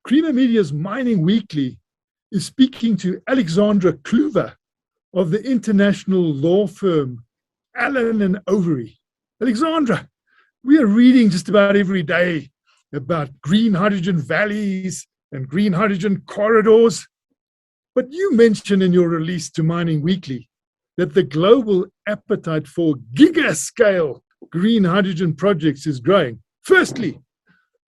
Creamer Media's Mining Weekly is speaking to Alexandra Cluver of the international law firm Allen and Overy. Alexandra, we are reading just about every day about green hydrogen valleys and green hydrogen corridors. But you mentioned in your release to Mining Weekly that the global appetite for giga-scale green hydrogen projects is growing. Firstly,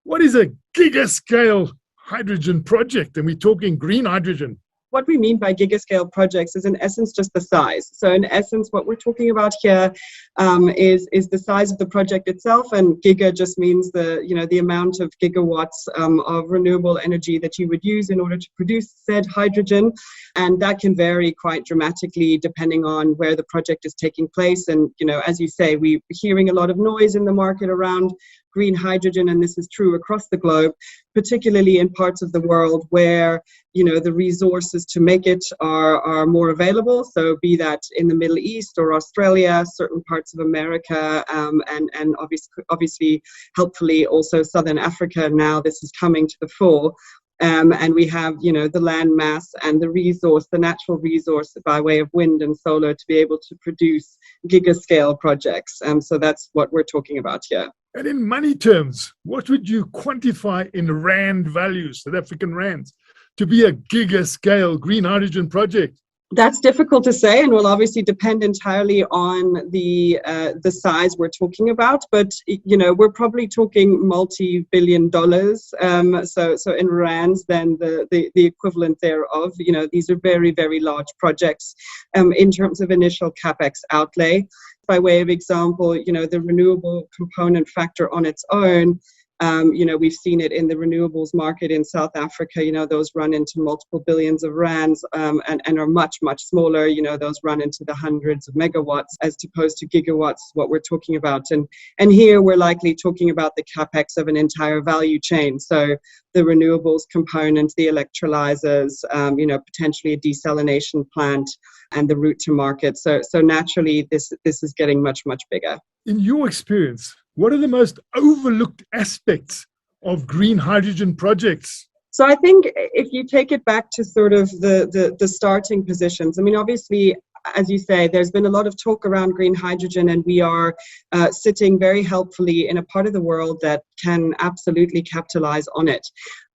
what is a giga-scale hydrogen project? And we're talking green hydrogen. What we mean by gigascale projects is in essence just the size. So in essence, what we're talking about here is the size of the project itself, and giga just means the amount of gigawatts of renewable energy that you would use in order to produce said hydrogen, and that can vary quite dramatically depending on where the project is taking place. And as you say, we're hearing a lot of noise in the market around green hydrogen, and this is true across the globe, particularly in parts of the world where the resources to make it are more available. So be that in the Middle East or Australia, certain parts of America, and obviously, helpfully also Southern Africa. Now this is coming to the fore. And we have, the land mass and the resource, the natural resource by way of wind and solar to be able to produce gigascale projects. So that's what we're talking about here. And in money terms, what would you quantify in rand values, South African rands, to be a gigascale green hydrogen project? That's difficult to say, and will obviously depend entirely on the size we're talking about. But we're probably talking multi-billion dollars. So in rands, then the equivalent thereof. These are very, very large projects in terms of initial capex outlay. By way of example, the renewable component factor on its own. We've seen it in the renewables market in South Africa. Those run into multiple billions of rands and are much, much smaller. Those run into the hundreds of megawatts as opposed to gigawatts, what we're talking about. And here we're likely talking about the capex of an entire value chain. So the renewables component, the electrolyzers, potentially a desalination plant, and the route to market. So naturally, this is getting much, much bigger. In your experience, what are the most overlooked aspects of green hydrogen projects? So I think if you take it back to sort of the starting positions, obviously, as you say, there's been a lot of talk around green hydrogen, and we are sitting very helpfully in a part of the world that can absolutely capitalize on it.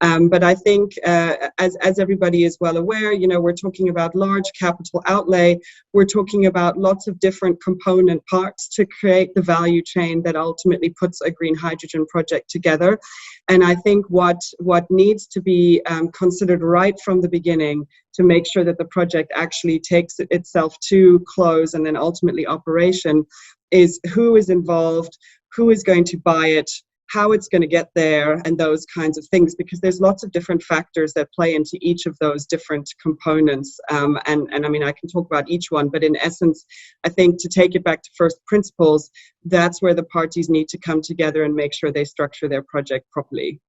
But I think, as everybody is well aware, we're talking about large capital outlay. We're talking about lots of different component parts to create the value chain that ultimately puts a green hydrogen project together. And I think what needs to be considered right from the beginning to make sure that the project actually takes itself to close and then ultimately operation is who is involved, who is going to buy it, how it's going to get there, and those kinds of things, because there's lots of different factors that play into each of those different components. And I can talk about each one, but in essence, I think to take it back to first principles, that's where the parties need to come together and make sure they structure their project properly.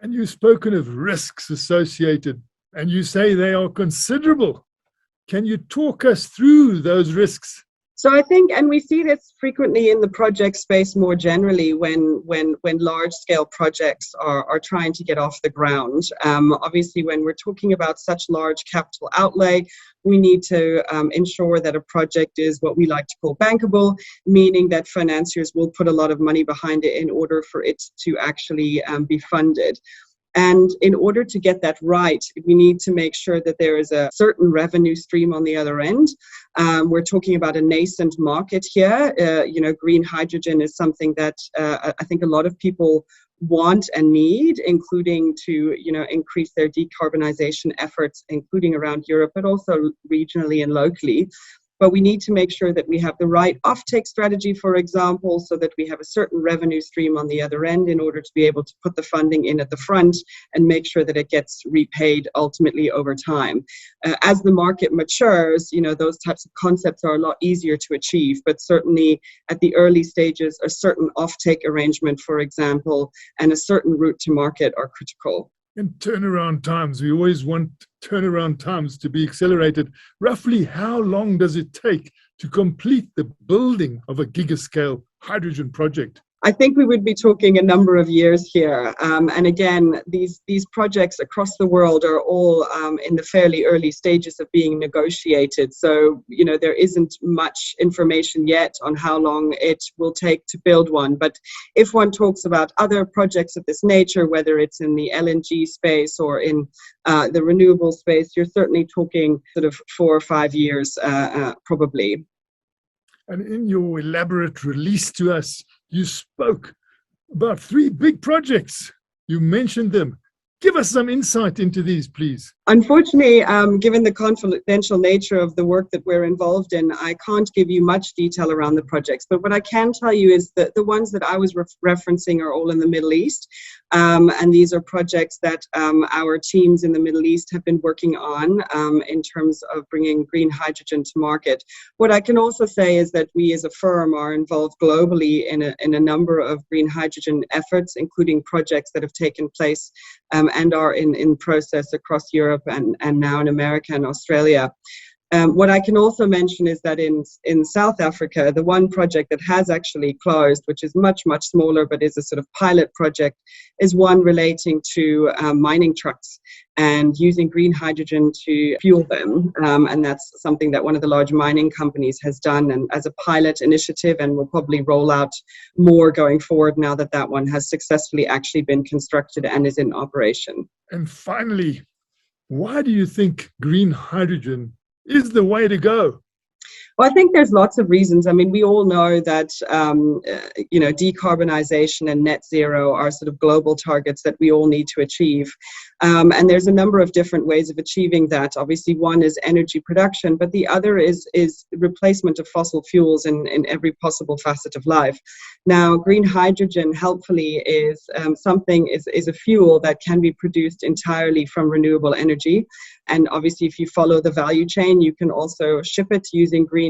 And you've spoken of risks associated, and you say they are considerable. Can you talk us through those risks? So I think, and we see this frequently in the project space more generally when large-scale projects are trying to get off the ground. Obviously, when we're talking about such large capital outlay, we need to ensure that a project is what we like to call bankable, meaning that financiers will put a lot of money behind it in order for it to actually be funded. And in order to get that right, we need to make sure that there is a certain revenue stream on the other end. We're talking about a nascent market here. Green hydrogen is something that I think a lot of people want and need, including to increase their decarbonization efforts, including around Europe, but also regionally and locally. But we need to make sure that we have the right offtake strategy, for example, so that we have a certain revenue stream on the other end in order to be able to put the funding in at the front and make sure that it gets repaid ultimately over time. As the market matures, those types of concepts are a lot easier to achieve, but certainly at the early stages, a certain offtake arrangement, for example, and a certain route to market are critical. And turnaround times, we always want turnaround times to be accelerated. Roughly how long does it take to complete the building of a gigascale hydrogen project? I think we would be talking a number of years here. And again, these projects across the world are all in the fairly early stages of being negotiated. So, you know, there isn't much information yet on how long it will take to build one. But if one talks about other projects of this nature, whether it's in the LNG space or in the renewable space, you're certainly talking sort of 4 or 5 years, probably. And in your elaborate release to us, you spoke about 3 big projects. You mentioned them. Give us some insight into these, please. Unfortunately, given the confidential nature of the work that we're involved in, I can't give you much detail around the projects. But what I can tell you is that the ones that I was referencing are all in the Middle East. And these are projects that our teams in the Middle East have been working on in terms of bringing green hydrogen to market. What I can also say is that we as a firm are involved globally in a number of green hydrogen efforts, including projects that have taken place and are in process across Europe and now in America and Australia. What I can also mention is that in South Africa, the one project that has actually closed, which is much, much smaller, but is a sort of pilot project, is one relating to mining trucks and using green hydrogen to fuel them. And that's something that one of the large mining companies has done and as a pilot initiative, and will probably roll out more going forward now that that one has successfully actually been constructed and is in operation. And finally, why do you think green hydrogen is the way to go? Well, I think there's lots of reasons. I mean, we all know that, you know, decarbonization and net zero are sort of global targets that we all need to achieve. And there's a number of different ways of achieving that. Obviously, one is energy production, but the other is replacement of fossil fuels in every possible facet of life. Now, green hydrogen, helpfully, is a fuel that can be produced entirely from renewable energy. And obviously, if you follow the value chain, you can also ship it using green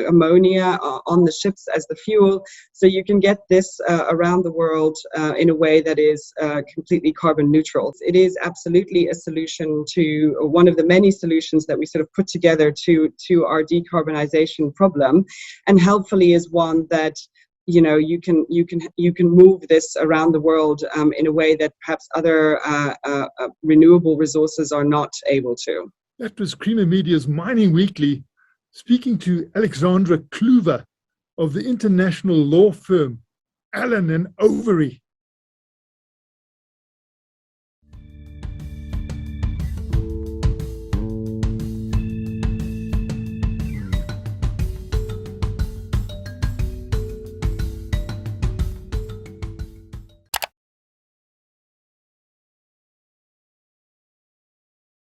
ammonia on the ships as the fuel. So you can get this around the world in a way that is completely carbon neutral. It is absolutely a solution to one of the many solutions that we sort of put together to our decarbonization problem, and helpfully is one that, you know, you can move this around the world in a way that perhaps other renewable resources are not able to. That was Creamer Media's Mining Weekly, speaking to Alexandra Cluver of the international law firm Allen and Overy.